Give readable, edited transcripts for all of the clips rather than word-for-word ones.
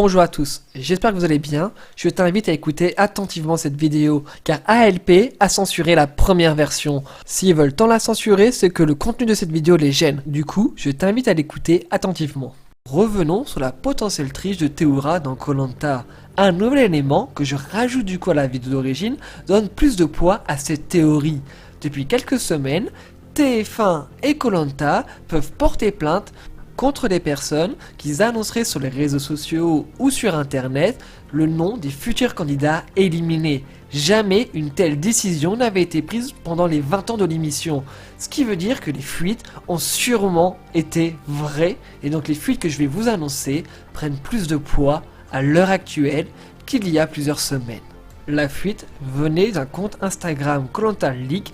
Bonjour à tous, j'espère que vous allez bien. Je t'invite à écouter attentivement cette vidéo car ALP a censuré la première version. S'ils veulent tant la censurer, c'est que le contenu de cette vidéo les gêne. Du coup, je t'invite à l'écouter attentivement. Revenons sur la potentielle triche de Théoura dans koh Lanta. Un nouvel élément que je rajoute du coup à la vidéo d'origine donne plus de poids à cette théorie. Depuis quelques semaines, TF1 et koh Lanta peuvent porter plainte contre des personnes qui annonceraient sur les réseaux sociaux ou sur internet le nom des futurs candidats éliminés. Jamais une telle décision n'avait été prise pendant les 20 ans de l'émission. Ce qui veut dire que les fuites ont sûrement été vraies et donc les fuites que je vais vous annoncer prennent plus de poids à l'heure actuelle qu'il y a plusieurs semaines. La fuite venait d'un compte Instagram koh Lanta Leak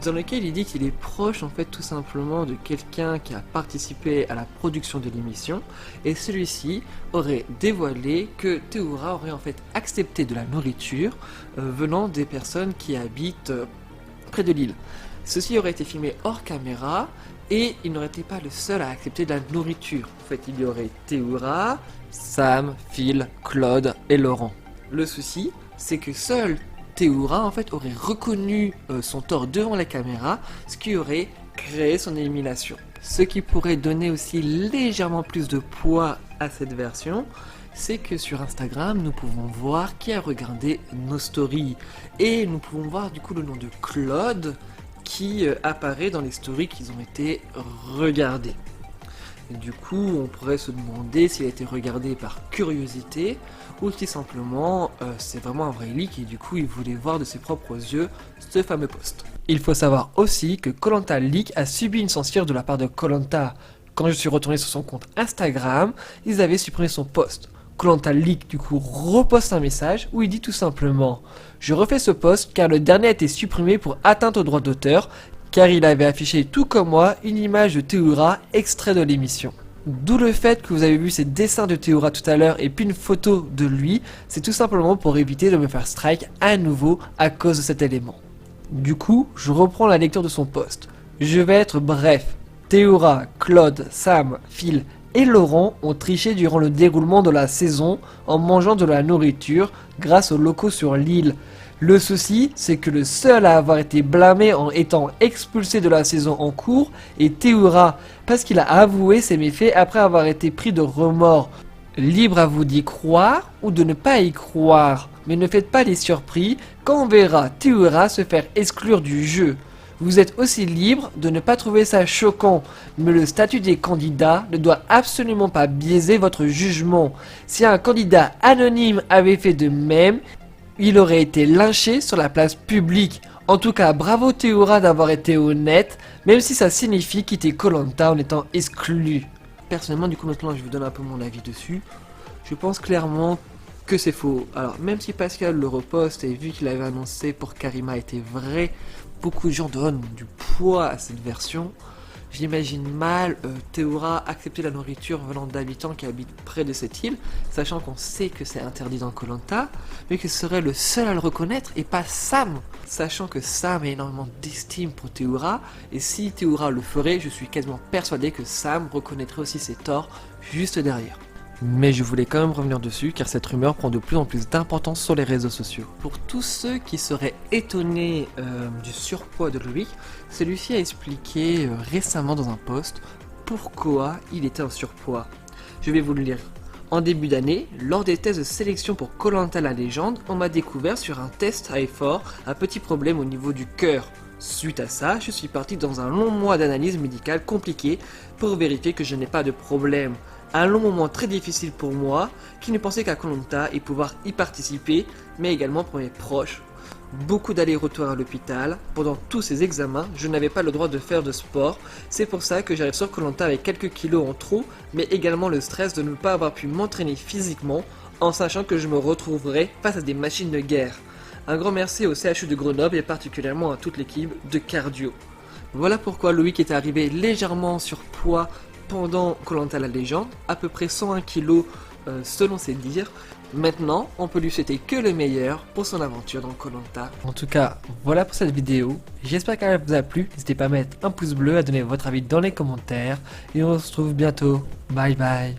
dans lequel il dit qu'il est proche en fait tout simplement de quelqu'un qui a participé à la production de l'émission et celui-ci aurait dévoilé que Théoura aurait en fait accepté de la nourriture venant des personnes qui habitent près de l'île. Ceci aurait été filmé hors caméra et il n'aurait été pas le seul à accepter de la nourriture. En fait il y aurait Théoura, Sam, Phil, Claude et Laurent. Le souci c'est que seul Théoura en fait aurait reconnu son tort devant la caméra, ce qui aurait créé son élimination. Ce qui pourrait donner aussi légèrement plus de poids à cette version, c'est que sur Instagram nous pouvons voir qui a regardé nos stories et nous pouvons voir du coup le nom de Claude qui apparaît dans les stories qui ont été regardées. Et du coup, on pourrait se demander s'il a été regardé par curiosité ou si simplement c'est vraiment un vrai leak et du coup il voulait voir de ses propres yeux ce fameux post. Il faut savoir aussi que koh Lanta Leak a subi une censure de la part de koh Lanta. Quand je suis retourné sur son compte Instagram, ils avaient supprimé son post. koh Lanta Leak du coup reposte un message où il dit tout simplement « Je refais ce post car le dernier a été supprimé pour atteinte au droit d'auteur car il avait affiché tout comme moi une image de Théoura extrait de l'émission. » D'où le fait que vous avez vu ces dessins de Théoura tout à l'heure et puis une photo de lui, c'est tout simplement pour éviter de me faire strike à nouveau à cause de cet élément. Du coup, je reprends la lecture de son post. Je vais être bref. Théoura, Claude, Sam, Phil et Laurent ont triché durant le déroulement de la saison en mangeant de la nourriture grâce aux locaux sur l'île. Le souci, c'est que le seul à avoir été blâmé en étant expulsé de la saison en cours est Théoura, parce qu'il a avoué ses méfaits après avoir été pris de remords. Libre à vous d'y croire ou de ne pas y croire, mais ne faites pas les surpris quand on verra Théoura se faire exclure du jeu. Vous êtes aussi libre de ne pas trouver ça choquant, mais le statut des candidats ne doit absolument pas biaiser votre jugement. Si un candidat anonyme avait fait de même, il aurait été lynché sur la place publique. En tout cas, bravo Théoura d'avoir été honnête, même si ça signifie quitter koh Lanta en étant exclu. Personnellement, du coup, maintenant, je vous donne un peu mon avis dessus. Je pense clairement que c'est faux. Alors, même si Pascal le reposte et vu qu'il avait annoncé pour Karima était vrai, beaucoup de gens donnent du poids à cette version. J'imagine mal Théoura accepter la nourriture venant d'habitants qui habitent près de cette île, sachant qu'on sait que c'est interdit dans koh Lanta, mais que ce serait le seul à le reconnaître et pas Sam, sachant que Sam a énormément d'estime pour Théoura, et si Théoura le ferait, je suis quasiment persuadé que Sam reconnaîtrait aussi ses torts juste derrière. Mais je voulais quand même revenir dessus car cette rumeur prend de plus en plus d'importance sur les réseaux sociaux. Pour tous ceux qui seraient étonnés du surpoids de Loïc, celui-ci a expliqué récemment dans un post pourquoi il était en surpoids. Je vais vous le lire. En début d'année, lors des tests de sélection pour koh Lanta la légende, on m'a découvert sur un test à effort un petit problème au niveau du cœur. Suite à ça, je suis parti dans un long mois d'analyse médicale compliquée pour vérifier que je n'ai pas de problème. Un long moment très difficile pour moi, qui ne pensais qu'à koh Lanta et pouvoir y participer, mais également pour mes proches. Beaucoup d'allers-retours à l'hôpital. Pendant tous ces examens, je n'avais pas le droit de faire de sport. C'est pour ça que j'arrive sur koh Lanta avec quelques kilos en trop, mais également le stress de ne pas avoir pu m'entraîner physiquement, en sachant que je me retrouverais face à des machines de guerre. Un grand merci au CHU de Grenoble et particulièrement à toute l'équipe de cardio. Voilà pourquoi Loïc est arrivé légèrement en surpoids pendant koh Lanta la légende, à peu près 101 kg selon ses dires. Maintenant, on peut lui souhaiter que le meilleur pour son aventure dans koh Lanta. En tout cas, voilà pour cette vidéo. J'espère qu'elle vous a plu. N'hésitez pas à mettre un pouce bleu, à donner votre avis dans les commentaires. Et on se retrouve bientôt. Bye bye.